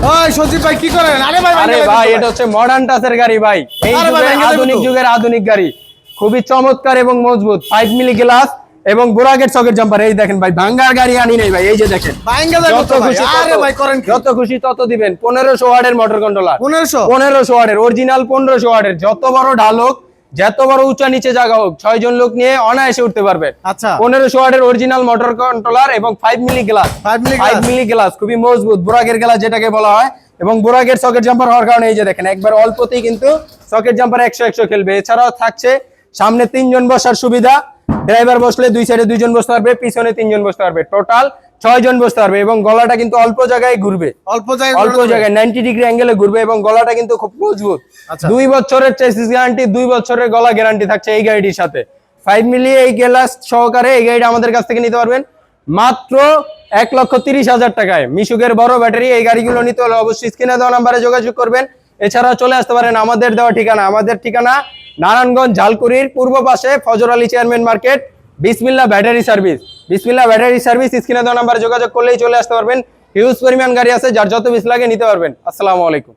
ওই সজীব ভাই কি করেন? আরে ভাই এটা হচ্ছে মডার্ন টাচের গাড়ি ভাই, এই আধুনিক যুগের আধুনিক গাড়ি, খুবই চমৎকার এবং মজবুত। 5 মিলি গ্লাস এবং বোরাগেট সকেট জাম্পার। এই দেখেন ভাই, ভাঙ্গার গাড়ি আনি নাই ভাই, এই যে দেখেন যত খুশি তত দিবেন। 1500 ওয়াটের মোটর কন্ট্রোলার, 1500 ওয়াটের অরিজিনাল, 1500 ওয়াটের। যত বড় ঢাল হোক, যত বড় উঁচা নিচে জায়গা হোক, 6 জন লোক নিয়ে অনায়াসে উঠতে পারবে। আচ্ছা, 1500 ওয়াটের অরিজিনাল মোটর কন্ট্রোলার এবং 5 মিলি গ্লাস, 5 মিলি গ্লাস, খুবই মজবুত বোরাগের গ্লাস যেটাকে বলা হয়। এবং বোরাগের সকেট জাম্পার হওয়ার কারণে এই যে দেখেন একবার অল্পতেই কিন্তু সকেট জাম্পার 100 খেলবে। এছাড়াও থাকছে সামনে 3 জন বসার সুবিধা, ড্রাইভার বসলে 2 সাইডে 2 জন বসতে পারবে, পিছনে 3 জন বসতে পারবে, টোটাল 6 জন বসতে পারবে। এবং গলাটা কিন্তু অল্প জায়গায় ঘুরবে, অল্প জায়গায় 90 ডিগ্রি অ্যাঙ্গেলে ঘুরবে এবং গলাটা কিন্তু খুব মজবুত। 2 বছরের চেসিস গ্যারান্টি, 2 বছরের গলা গ্যারান্টি থাকছে এই গাড়িটির সাথে। 5 মিলি এই গ্লাস সহকারে এই গাড়িটা আমাদের কাছ থেকে নিতে পারবেন মাত্র 1,30,000 টাকায়। মিশুকের বড় ব্যাটারি। এই গাড়িগুলো নিতে হলে অবশ্যই স্ক্রিনে দেওয়া নাম্বারে যোগাযোগ করবেন। এছাড়া চলে আসতে পারেন আমাদের দেওয়া ঠিকানা। আমাদের ঠিকানা নারায়ণগঞ্জ ঝালকুড়ির পূর্ব পাশে ফজর আলী চেয়ারম্যান মার্কেট, বিসমিল্লাহ ব্যাটারি সার্ভিস। বিসমিল্লাহ ব্যাটারি সার্ভিস, স্ক্রিনে দেওয়া নাম্বারে যোগাযোগ করলেই চলে আসতে পারবেন। হিউজ পরিমাণ গাড়ি আছে, যার যত পিস লাগে নিতে পারবেন। আসসালামু আলাইকুম।